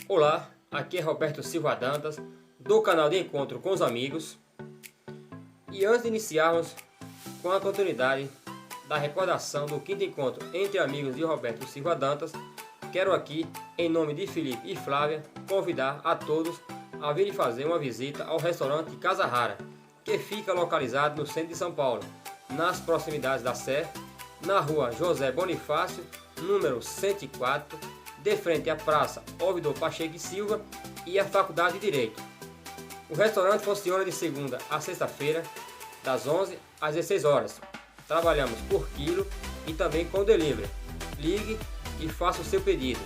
Olá, aqui é Roberto Silva Dantas, do canal de Encontro com os Amigos. E antes de iniciarmos com a continuidade da recordação do quinto encontro entre amigos de Roberto Silva Dantas, quero aqui, em nome de Felipe e Flávia, convidar a todos a virem fazer uma visita ao restaurante Casa Rara, que fica localizado no centro de São Paulo, nas proximidades da Sé, na rua José Bonifácio, número 104, de frente à Praça Ouvidor Pacheco e Silva e à Faculdade de Direito. O restaurante funciona de segunda a sexta-feira, das 11 às 16 horas. Trabalhamos por quilo e também com delivery. Ligue e faça o seu pedido.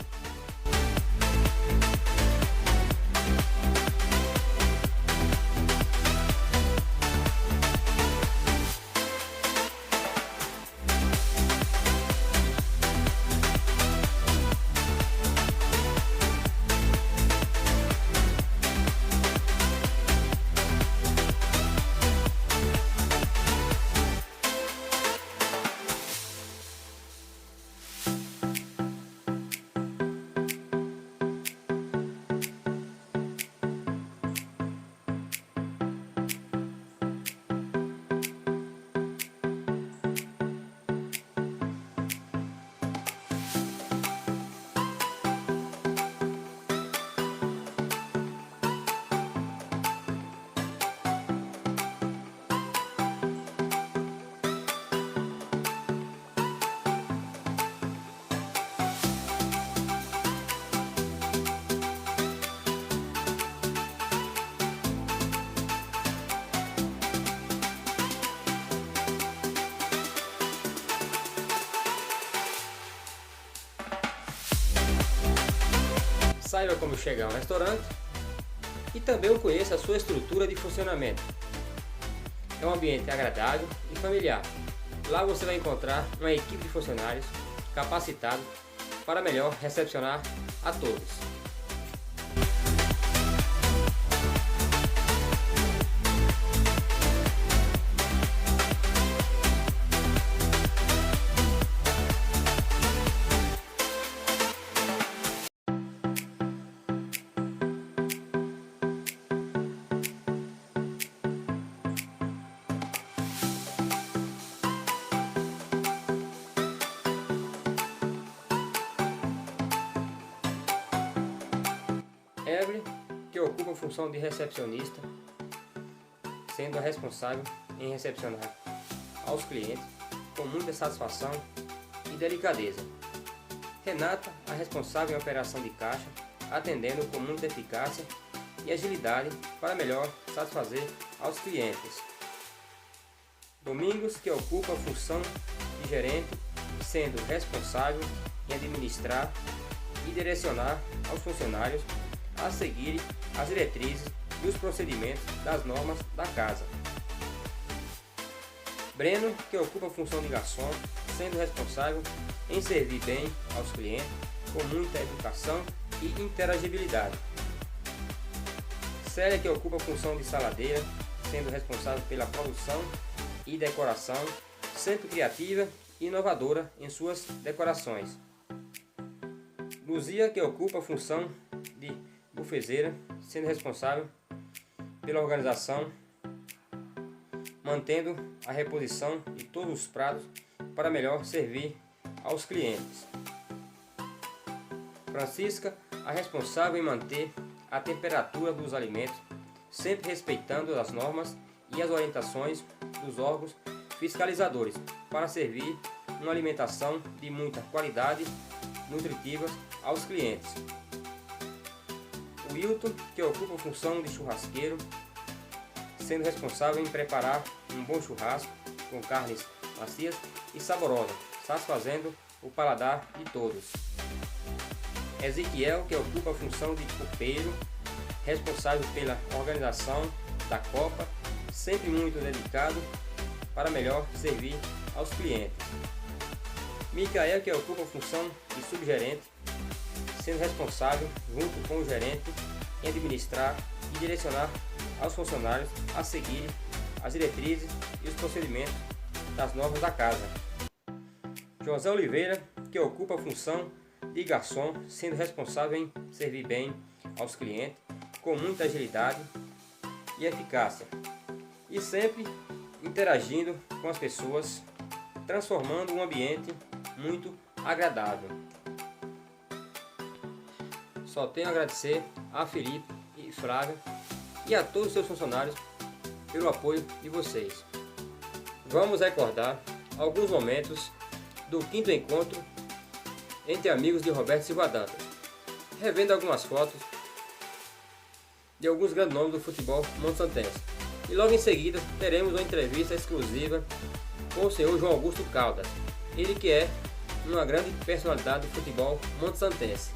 Saiba como chegar ao restaurante e também conheça a sua estrutura de funcionamento. É um ambiente agradável e familiar. Lá você vai encontrar uma equipe de funcionários capacitados para melhor recepcionar a todos. Evelyn, que ocupa a função de recepcionista, sendo a responsável em recepcionar aos clientes com muita satisfação e delicadeza. Renata, a responsável em operação de caixa, atendendo com muita eficácia e agilidade para melhor satisfazer aos clientes. Domingos, que ocupa a função de gerente, sendo responsável em administrar e direcionar aos funcionários a seguir as diretrizes e os procedimentos das normas da casa. Breno, que ocupa a função de garçom, sendo responsável em servir bem aos clientes com muita educação e interagibilidade. Célia, que ocupa a função de saladeira, sendo responsável pela produção e decoração, sempre criativa e inovadora em suas decorações. Luzia, que ocupa a função de bufezeira, sendo responsável pela organização, mantendo a reposição de todos os pratos para melhor servir aos clientes. Francisca, a responsável em manter a temperatura dos alimentos, sempre respeitando as normas e as orientações dos órgãos fiscalizadores, para servir uma alimentação de muita qualidade, nutritiva aos clientes. O Wilton, que ocupa a função de churrasqueiro, sendo responsável em preparar um bom churrasco com carnes macias e saborosas, satisfazendo o paladar de todos. Ezequiel, que ocupa a função de copeiro, responsável pela organização da copa, sempre muito dedicado para melhor servir aos clientes. Micael, que ocupa a função de subgerente, sendo responsável, junto com o gerente, em administrar e direcionar aos funcionários a seguir as diretrizes e os procedimentos das normas da casa. José Oliveira, que ocupa a função de de garçom, sendo responsável em servir bem aos clientes, com muita agilidade e eficácia, e sempre interagindo com as pessoas, transformando um ambiente muito agradável. Só tenho a agradecer a Felipe e Flávia e a todos os seus funcionários pelo apoio de vocês. Vamos recordar alguns momentos do 5º encontro entre amigos de Roberto Silva Dantas, revendo algumas fotos de alguns grandes nomes do futebol montesantense. E logo em seguida teremos uma entrevista exclusiva com o senhor João Augusto Caldas, ele que é uma grande personalidade do futebol montesantense.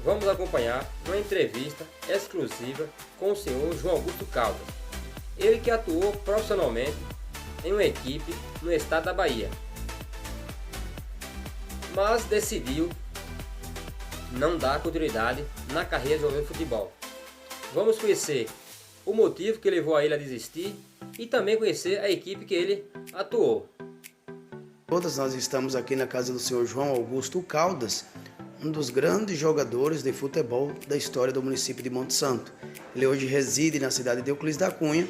Vamos acompanhar uma entrevista exclusiva com o senhor João Augusto Caldas, ele que atuou profissionalmente em uma equipe no estado da Bahia, mas decidiu não dar continuidade na carreira de jogador de futebol. Vamos conhecer o motivo que levou a ele a desistir e também conhecer a equipe que ele atuou. Todas nós estamos aqui na casa do senhor João Augusto Caldas, um dos grandes jogadores de futebol da história do município de Monte Santo. Ele hoje reside na cidade de Euclides da Cunha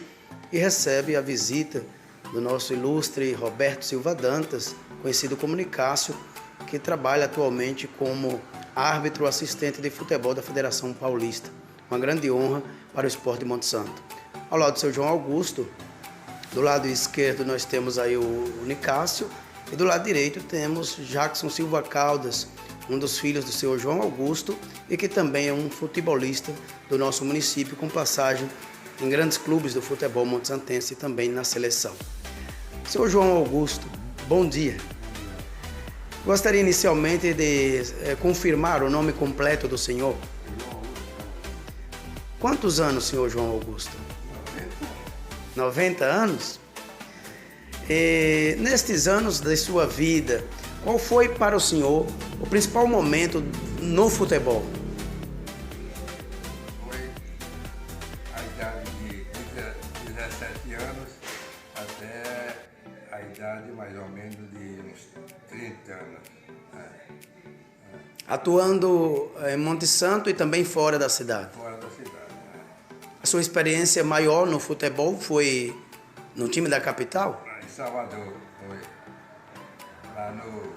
e recebe a visita do nosso ilustre Roberto Silva Dantas, conhecido como Nicásio, que trabalha atualmente como árbitro assistente de futebol da Federação Paulista. Uma grande honra para o esporte de Monte Santo. Ao lado do seu João Augusto, do lado esquerdo nós temos aí o Nicásio e do lado direito temos Jackson Silva Caldas, um dos filhos do senhor João Augusto e que também é um futebolista do nosso município com passagem em grandes clubes do futebol montesantense e também na seleção. Senhor João Augusto, bom dia. Gostaria inicialmente de confirmar o nome completo do senhor. Quantos anos, senhor João Augusto? 90 anos? E nestes anos de sua vida, qual foi para o senhor o principal momento no futebol? Foi a idade de 17 anos até a idade idade mais ou menos de uns 30 anos. Atuando em Monte Santo e também fora da cidade. Fora da cidade. A sua experiência maior no futebol foi no time da capital? Em Salvador, foi. Lá no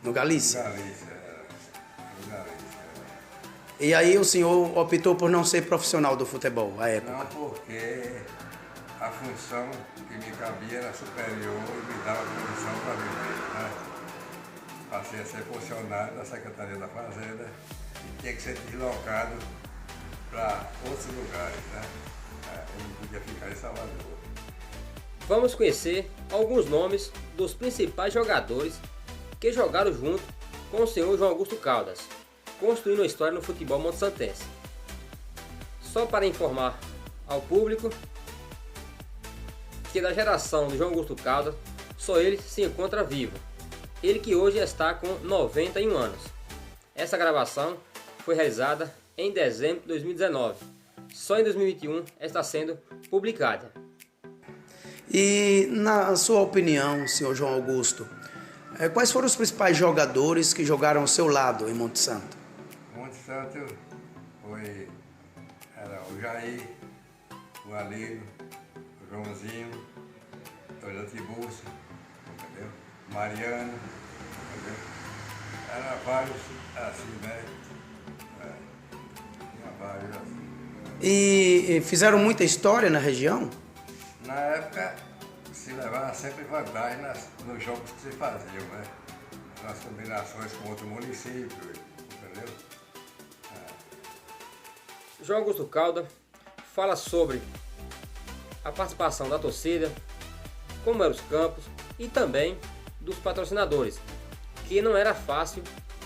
No Galícia. Galícia. No Galícia. E aí o senhor optou por não ser profissional do futebol à época? Não, porque a função que me cabia era superior e me dava condição para viver, né? Passei a ser funcionário da Secretaria da Fazenda e tinha que ser deslocado para outros lugares, né? Eu não podia ficar em Salvador. Vamos conhecer alguns nomes dos principais jogadores que jogaram junto com o senhor João Augusto Caldas, construindo uma história no futebol montesantense. Só para informar ao público que da geração de João Augusto Caldas, só ele se encontra vivo. Ele que hoje está com 91 anos. Essa gravação foi realizada em dezembro de 2019. Só em 2021 está sendo publicada. E na sua opinião, senhor João Augusto, quais foram os principais jogadores que jogaram ao seu lado em Monte Santo? Monte Santo era o Jair, o Alírio, o Joãozinho, o Toyota Tiburcio, entendeu? Mariano, entendeu? Era vários assim, né? Tinha vários assim. E fizeram muita história na região? Na época se levava sempre vantagem nos jogos que se faziam, né? Nas combinações com outro município, entendeu? João Augusto Caldas fala sobre a participação da torcida, como eram os campos e também dos patrocinadores, que não era fácil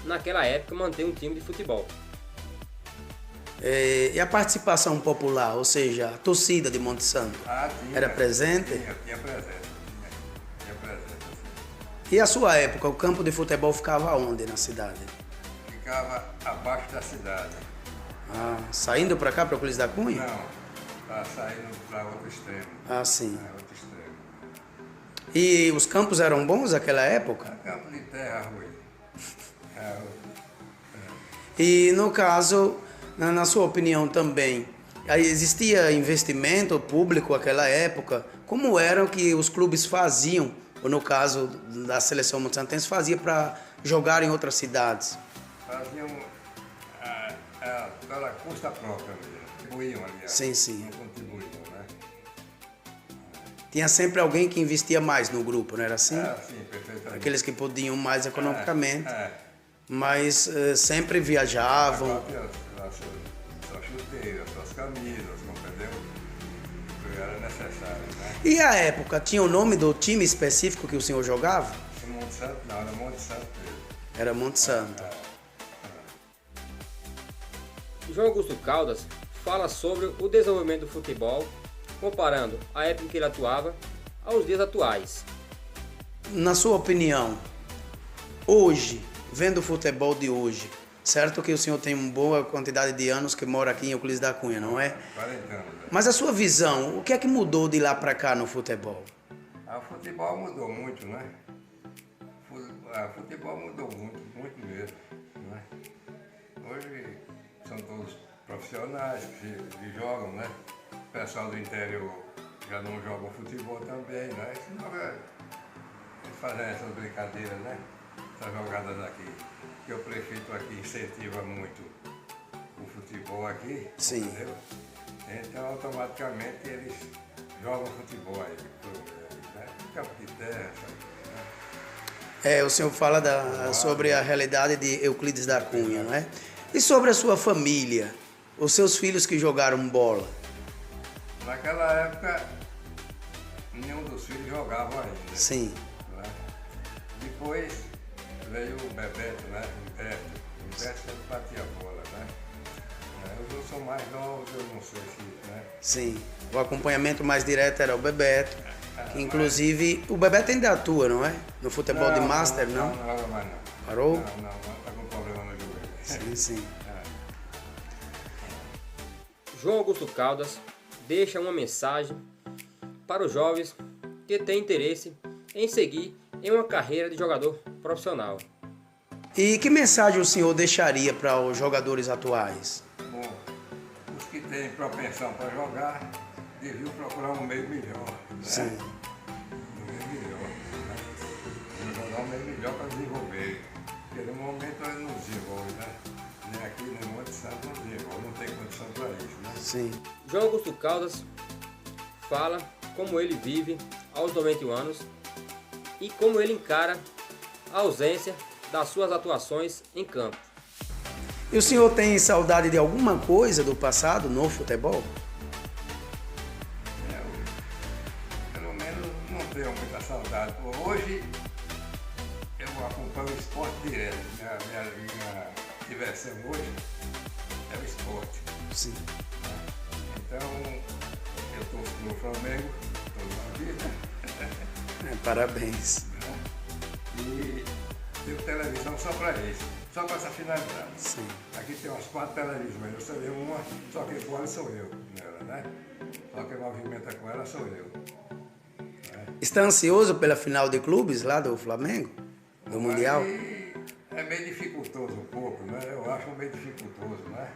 naquela época manter um time de futebol. E a participação popular, ou seja, a torcida de Monte Santo, era presente? Tinha presença. Tinha presença, sim. E a sua época, o campo de futebol ficava onde na cidade? Ficava abaixo da cidade. Saindo para cá, para o Euclides da Cunha? Não, está saindo para outro extremo. Sim. Outro extremo. E os campos eram bons naquela época? Campo de terra ruim. E no caso, na sua opinião também, aí existia investimento público naquela época? Como eram que os clubes faziam, ou no caso da seleção montesantense, fazia para jogar em outras cidades? Faziam pela custa própria mesmo. Contribuíam, aliás. Sim. Não contribuíam, né? Tinha sempre alguém que investia mais no grupo, não era assim? Sim, perfeitamente. Aqueles que podiam mais economicamente, mas sempre viajavam. Suas chuteiras, suas camisas, entendeu? Era necessário, né? E a época, tinha o nome do time específico que o senhor jogava? Monte Santo não, era Monte Santo mesmo. Era Monte Santo. João Augusto Caldas fala sobre o desenvolvimento do futebol, comparando a época em que ele atuava aos dias atuais. Na sua opinião, hoje, vendo o futebol de hoje, certo que o senhor tem uma boa quantidade de anos que mora aqui em Euclides da Cunha, não é? 40 anos. Mas a sua visão, o que é que mudou de lá para cá no futebol? O futebol mudou muito, né? O futebol mudou muito mesmo, né? Hoje são todos profissionais que jogam, né? O pessoal do interior já não joga futebol também, né? Eles fazem essas brincadeiras, né? Essas jogadas aqui. Que o prefeito aqui incentiva muito o futebol aqui, Sim. Entendeu? Então automaticamente eles jogam futebol aí, né? Campo de terra, né? O senhor fala sobre a realidade de Euclides da Cunha, não é? E sobre a sua família, os seus filhos que jogaram bola? Naquela época, nenhum dos filhos jogava ainda. Sim. Né? Depois veio o Bebeto, né? O Bebeto sempre batia a bola, né? Eu sou mais novo, eu não sei se, né? Sim. O acompanhamento mais direto era o Bebeto, que inclusive o Bebeto ainda atua, não é? No futebol de Master, não? Não joga mais não. Parou? Não, tá com problema no joelho. Sim. João Augusto Caldas deixa uma mensagem para os jovens que têm interesse em seguir em uma carreira de jogador profissional. E que mensagem o senhor deixaria para os jogadores atuais? Bom, os que têm propensão para jogar deviam procurar um meio melhor. Né? Sim. Um meio melhor. Né? Jogar um meio melhor para desenvolver. Porque no momento ele não desenvolve, né? Nem aqui, nem no Monte Santo não desenvolve, não tem condição para isso. Né? Sim. João Augusto Caldas fala como ele vive aos 91 anos e como ele encara a ausência das suas atuações em campo. E o senhor tem saudade de alguma coisa do passado no futebol? Pelo menos não tenho muita saudade. Hoje eu acompanho o esporte direto. Minha diversão hoje é o esporte. Sim. Então eu torço pro Flamengo toda a vida. Parabéns. E tenho televisão só para isso, só para essa finalidade. Sim. Aqui tem umas 4 televisões, eu só vi uma, só que com ela sou eu nela, né? Só que movimenta com ela sou eu. Né? Está ansioso pela final de clubes lá do Flamengo? Do Mundial? É meio dificultoso um pouco, né? Eu acho meio dificultoso, né?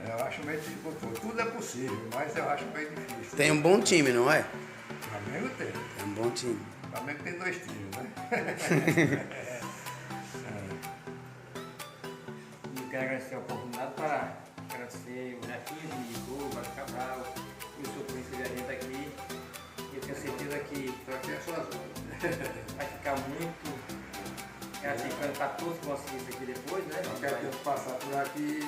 Eu acho meio dificultoso. Tudo é possível, mas eu acho meio difícil. Tem um bom time, não é? O Flamengo tem. Tem um bom time. O Flamengo tem 2 times, né? Eu quero agradecer a oportunidade para agradecer o Netinho, o Igor, o Vasco Cabral, e o senhor conhecer a gente aqui. Eu tenho certeza que Só que é só as horas. vai ficar muito gratificante para todos que vão assistir isso aqui depois, né? Eu quero ter que passar por aqui,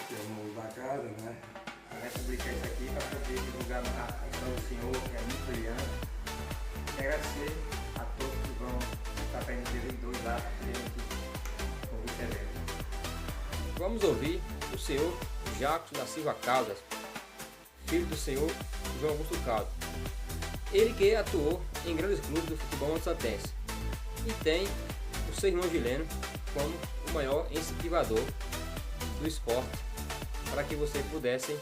que é no da casa, né? Vai publicar isso aqui para poder divulgar a história do senhor, que é muito brilhante. E agradecer a todos que vão estar presentes em 2 lá para poder ouvir esse evento. Vamos ouvir o senhor Jacques da Silva Caldas, filho do senhor João Augusto Caldas. Ele que atuou em grandes clubes do futebol montesantense e tem o seu irmão Gileno como o maior incentivador do esporte para que você pudesse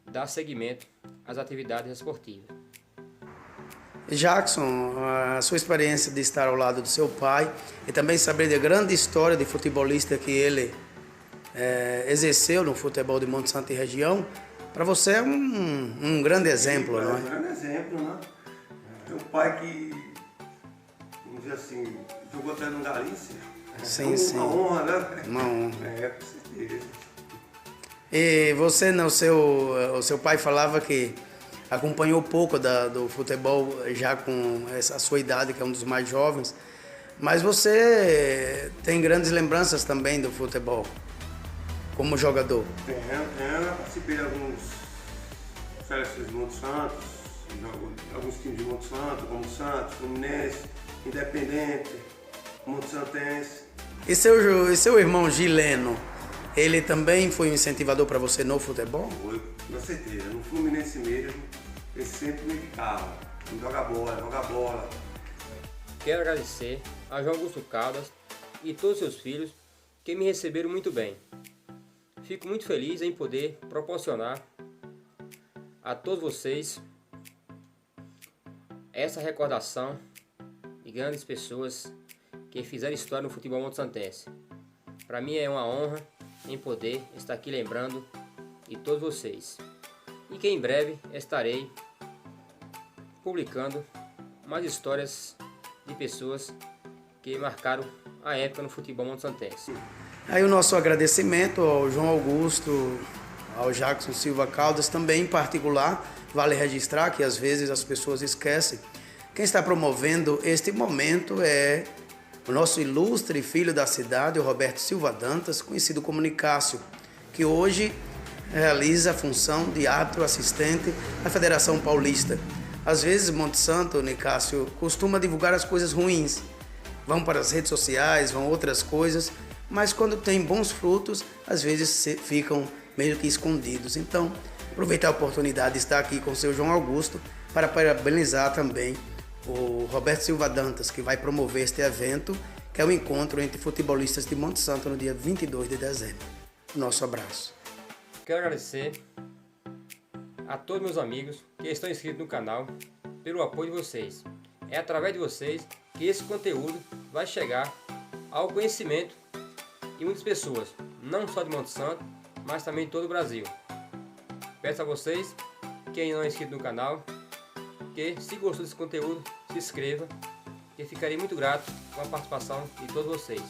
dar seguimento às atividades esportivas. Jackson, a sua experiência de estar ao lado do seu pai e também saber da grande história de futebolista que ele exerceu no futebol de Monte Santo e região, para você é um grande exemplo, não é? Um grande exemplo, né? Tem um pai que, vamos dizer assim, jogou até no Galícia. Sim, sim. Uma honra, né? Uma honra. Com certeza. E você, o seu pai falava que acompanhou pouco do futebol já com a sua idade, que é um dos mais jovens, mas você tem grandes lembranças também do futebol, como jogador. Eu participei de alguns festas de Monte Santos, alguns times de Monte Santo, como Santos, Fluminense, Independente, Monte Santense. E seu irmão Gileno, ele também foi um incentivador para você no futebol? Foi, com certeza. No Fluminense mesmo, ele sempre me indicava. Joga bola. Quero agradecer a João Augusto Caldas e todos seus filhos que me receberam muito bem. Fico muito feliz em poder proporcionar a todos vocês essa recordação de grandes pessoas que fizeram história no futebol montesantense. Para mim é uma honra em poder estar aqui lembrando de todos vocês. E que em breve estarei publicando mais histórias de pessoas que marcaram a época no futebol montesantense. Aí o nosso agradecimento ao João Augusto, ao Jackson Silva Caldas, também em particular, vale registrar que às vezes as pessoas esquecem. Quem está promovendo este momento é o nosso ilustre filho da cidade, o Roberto Silva Dantas, conhecido como Nicásio, que hoje realiza a função de árbitro assistente na Federação Paulista. Às vezes, Monte Santo, Nicásio, costuma divulgar as coisas ruins. Vão para as redes sociais, vão outras coisas, mas quando tem bons frutos, às vezes ficam meio que escondidos. Então, aproveitar a oportunidade de estar aqui com o seu João Augusto para parabenizar também o Roberto Silva Dantas, que vai promover este evento, que é o encontro entre futebolistas de Monte Santo no dia 22 de dezembro. Nosso abraço. Quero agradecer a todos meus amigos que estão inscritos no canal pelo apoio de vocês. É através de vocês que esse conteúdo vai chegar ao conhecimento de muitas pessoas, não só de Monte Santo, mas também de todo o Brasil. Peço a vocês, quem não é inscrito no canal, que se gostou desse conteúdo, se inscreva, que ficarei muito grato com a participação de todos vocês.